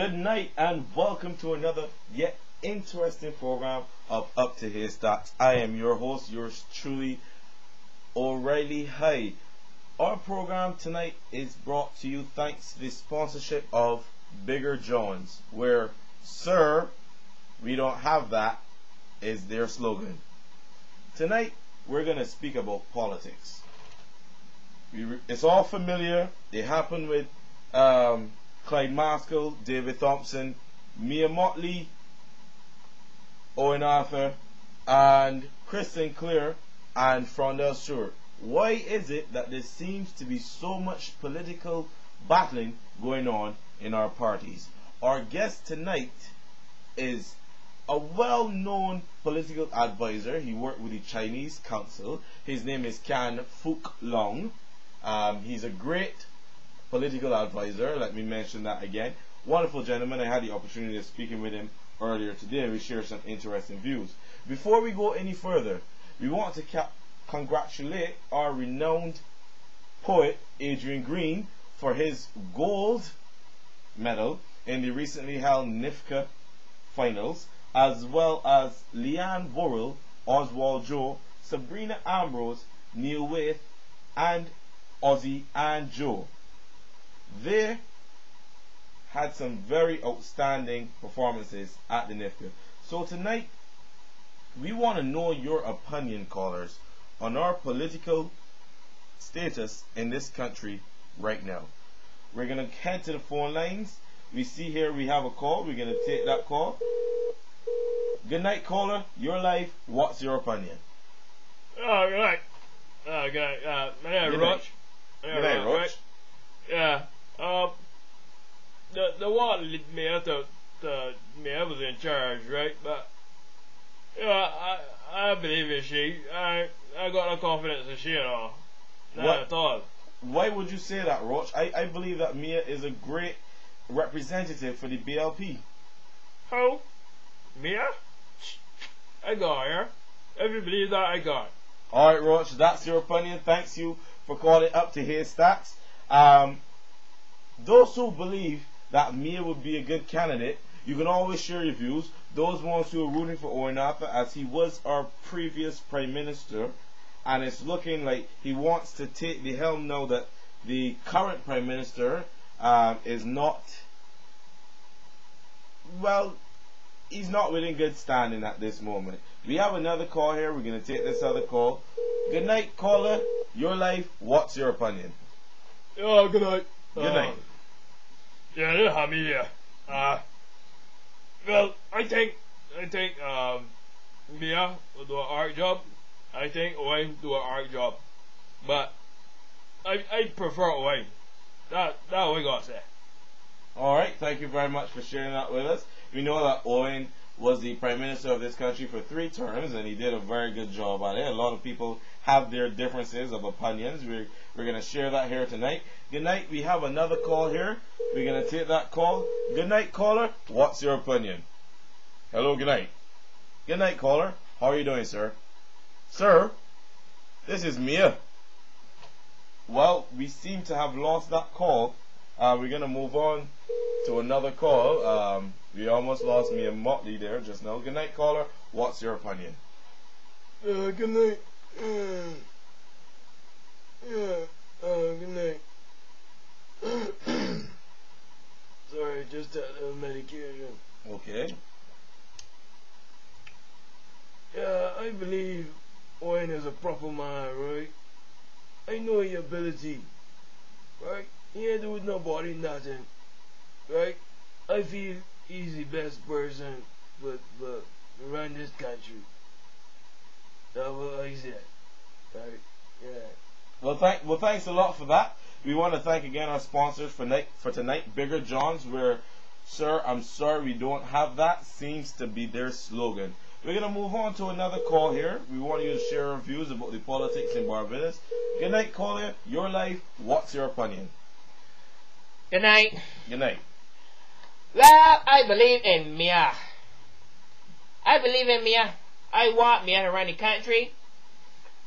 Good night and welcome to another yet interesting program of Up to Haystacks. I am your host, yours truly, O'Reilly. Hi. Our program tonight is brought to you thanks to the sponsorship of Bigger Johns, where "Sir, we don't have that" is their slogan. Tonight we're going to speak about politics. It's all familiar. It happened with Clyde Maskell, David Thompson, Mia Motley, Owen Arthur, and Chris Sinclair and Frondell Stewart. Why is it that there seems to be so much political battling going on in our parties? Our guest tonight is a well-known political advisor. He worked with the Chinese Council. His name is Kan Fook Long. He's a great political advisor. Let me mention that again. Wonderful gentleman. I had the opportunity of speaking with him earlier today. We share some interesting views. Before we go any further, we want to congratulate our renowned poet Adrian Green for his gold medal in the recently held NIFCA finals, as well as Leanne Worrell, Oswald Joe, Sabrina Ambrose, Neil Waith, and Ozzy and Joe. They had some very outstanding performances at the NIFCA. So tonight, we want to know your opinion, callers, on our political status in this country right now. We're going to head to the phone lines. We see here we have a call. We're going to take that call. Good night, caller. Your life. What's your opinion? Oh, good night. Good night. My name is Roach. Good night, Roach. Yeah. The one me was in charge, right? But I believe in she. I got no confidence in she at all. Not at all. Why would you say that, Roach? I believe that Mia is a great representative for the BLP. Who? Mia? I got her. If you believe that, I got. Alright, Roach, that's your opinion. Thanks you for calling Up to Haystacks. Those who believe that Mia would be a good candidate, you can always share your views. Those ones who are rooting for Owen Arthur, as he was our previous Prime Minister, and it's looking like he wants to take the helm now that the current Prime Minister is not, well, he's not within good standing at this moment. We have another call here. We're going to take this other call. Good night, caller. Your life. What's your opinion? Oh, good night. Good night. Yeah, this is Mia. Well, I think Mia will do an art job. I think Owen do an art job. But I prefer Owen. That's what I got to say. Alright, thank you very much for sharing that with us. We know that Owen was the Prime Minister of this country for 3 terms, and he did a very good job at it. A lot of people have their differences of opinions. We're going to share that here tonight. Good night. We have another call here. We're going to take that call. Good night, caller. What's your opinion? Hello, good night. Good night, caller. How are you doing, sir? Sir, this is Mia. Well, we seem to have lost that call. We're going to move on to another call. We almost lost Mia Motley there just now. Good night, caller. What's your opinion? Good night. Good night. Sorry, just that medication. Okay. Yeah, I believe Owen is a proper man, right? I know his ability, right? He ain't do with nobody nothing, right? I feel he's the best person but run this country. That's what I said, right? Yeah. Well, thanks a lot for that. We want to thank again our sponsors for tonight, Bigger Johns, where "Sir, I'm sorry we don't have that" seems to be their slogan. We're going to move on to another call here. We want you to share our views about the politics in Barbados. Good night, caller. Your life. What's your opinion? Good night. Good night. Well, I believe in Mia. I want Mia to run the country.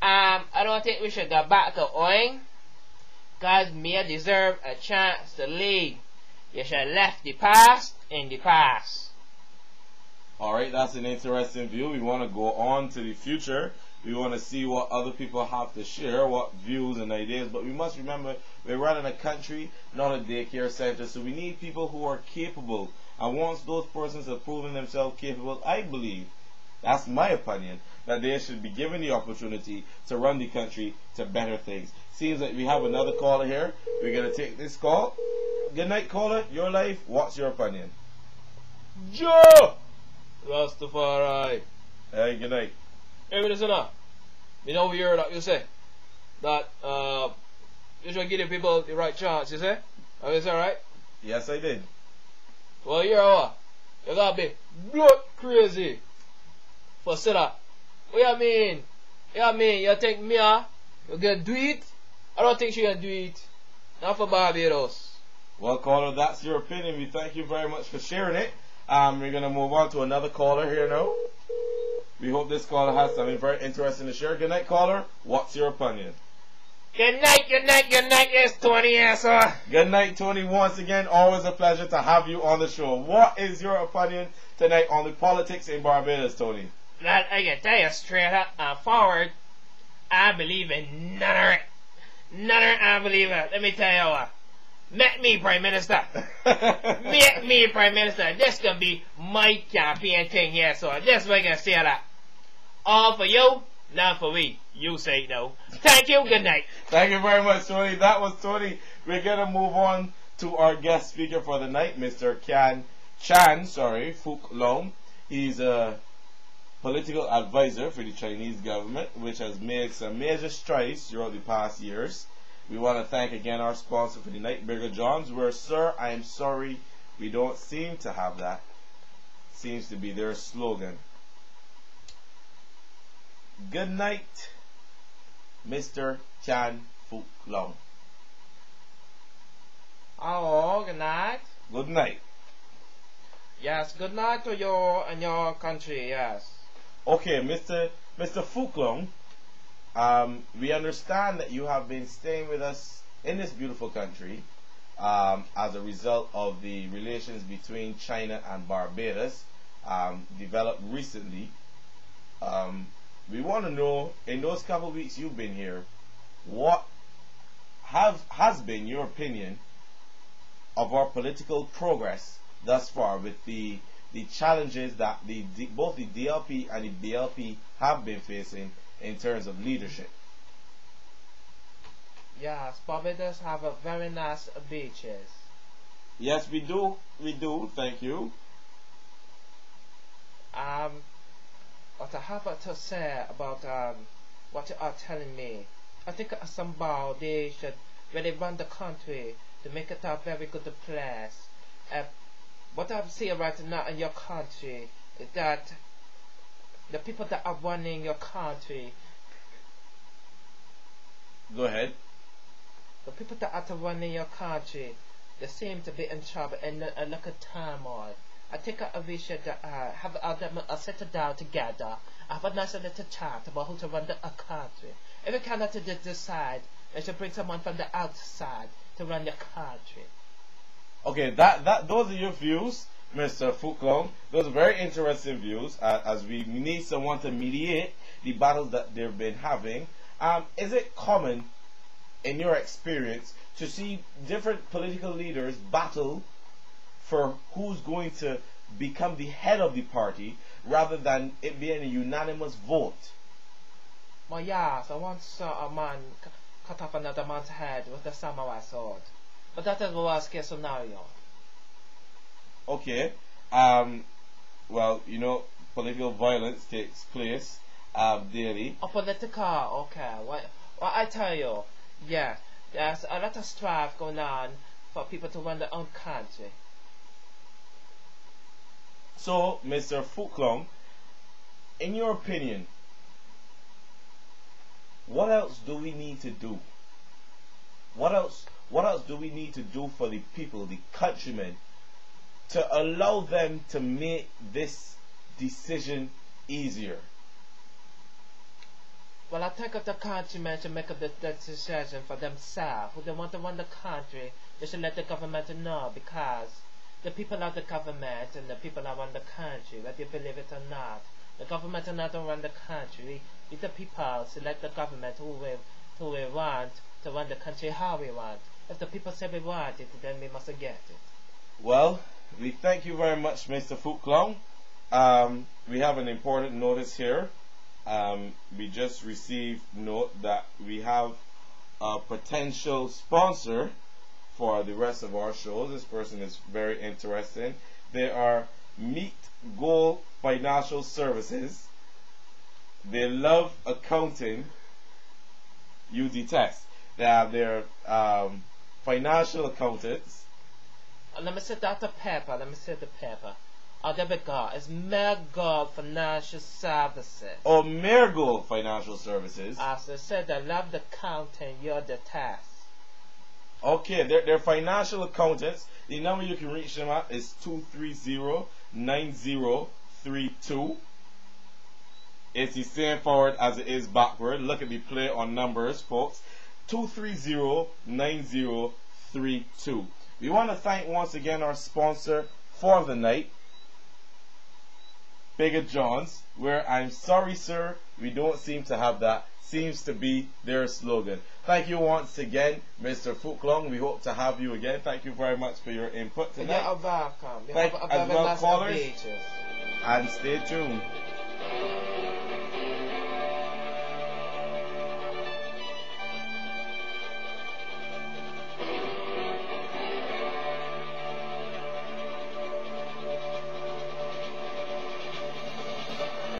I don't think we should go back to Owen, because Mia deserves a chance to lead. You should have left the past in the past. Alright, that's an interesting view. We want to go on to the future. We want to see what other people have to share, what views and ideas. But we must remember we're running a country, not a daycare center. So we need people who are capable. And once those persons have proven themselves capable, I believe, that's my opinion, that they should be given the opportunity to run the country to better things. Seems like we have another caller here. We're going to take this call. Good night, caller. Your life. What's your opinion? Joe! Rastafari. Hey, good night. Hey, listen up. You know, we heard that you say that you should give the people the right chance, you say? Is that right? Yes, I did. Well, you're what? You gotta be blood crazy for say that. What you mean? You think me, you gonna do it? I don't think she gonna do it. Not for Barbados. Well, caller, that's your opinion. We thank you very much for sharing it. We're going to move on to another caller here now. We hope this caller has something very interesting to share. Good night, caller. What's your opinion? Good night. It's 20 years old. Good night, Tony. Once again, always a pleasure to have you on the show. What is your opinion tonight on the politics in Barbados, Tony? Well, I can tell you straight up and forward, I believe in none of it. None of it, I believe it. Let me tell you what. Make me Prime Minister. Make me Prime Minister. This gonna be my campaign thing here, so this way gonna say that. All for you, none for we. You say no. Thank you, good night. Thank you very much, Tony. That was Tony. We're gonna move on to our guest speaker for the night, Mr. Chan Phuc Long. He's a political advisor for the Chinese government, which has made some major strides throughout the past years. We want to thank again our sponsor for the night, Burger John's, where, sir, I am sorry, we don't seem to have that. Seems to be their slogan. Good night, Mr. Chan Phuc Long. Oh, good night. Good night. Yes, good night to you and your country, yes. Okay, Mr. Phuc Long, we understand that you have been staying with us in this beautiful country as a result of the relations between China and Barbados developed recently. We want to know, in those couple of weeks you've been here, what has been your opinion of our political progress thus far with the challenges that both the DLP and the BLP have been facing in terms of leadership. Yes, Barbados have a very nice beaches. Yes, we do. We do. Thank you. What I have to say about what you are telling me, I think somehow they should, when they run the country, to make it a very good place. What I'm seeing right now in your country is that the people that are running your country. Go ahead. The people that are running your country, they seem to be in trouble and like a turmoil. I think we should have them settle down together, have a nice little chat about who to run the country. If you cannot decide, they should bring someone from the outside to run your country. Okay, those are your views, Mr. Phuc Long. Those are very interesting views, as we need someone to mediate the battles that they've been having. Is it common, in your experience, to see different political leaders battle for who's going to become the head of the party, rather than it being a unanimous vote? Well, yes, I once saw a man cut off another man's head with a samurai sword. But that is the worst case scenario. Okay. Well, you know, political violence takes place daily. Oh, political, okay. Well, I tell you, yeah, there's a lot of strife going on for people to run their own country. So, Mr. Phuc Long, in your opinion, what else do we need to do? What else do we need to do for the people, the countrymen, to allow them to make this decision easier? Well, I think if the countrymen should make the decision for themselves, who they want to run the country, they should let the government know, because the people of the government and the people that run the country, whether you believe it or not. The government does not run the country. It's the people select the government who we want to run the country how we want. If the people say we want it, then we must get it. Well, we thank you very much, Mr. Fuklong. We have an important notice here. We just received note that we have a potential sponsor for the rest of our shows. This person is very interesting. They are Meet Goal Financial Services. They love accounting. You detest. They have their financial accountants. Let me say Dr. Pepper. Let me say the Pepper. Oh, there we go. It's Mergold Financial Services. Oh, Marigold Financial Services. As I said, I love the accounting. You're the task. Okay, they're financial accountants. The number you can reach them at is 230-9032. It's the same forward as it is backward. Look at the play on numbers, folks. 230-9032. We want to thank once again our sponsor for the night, Bigger John's, where I'm sorry, sir, we don't seem to have that. Seems to be their slogan. Thank you once again, Mr. Fuklong. We hope to have you again. Thank you very much for your input tonight. You're welcome. Thank as well, callers. Beaches. And stay tuned.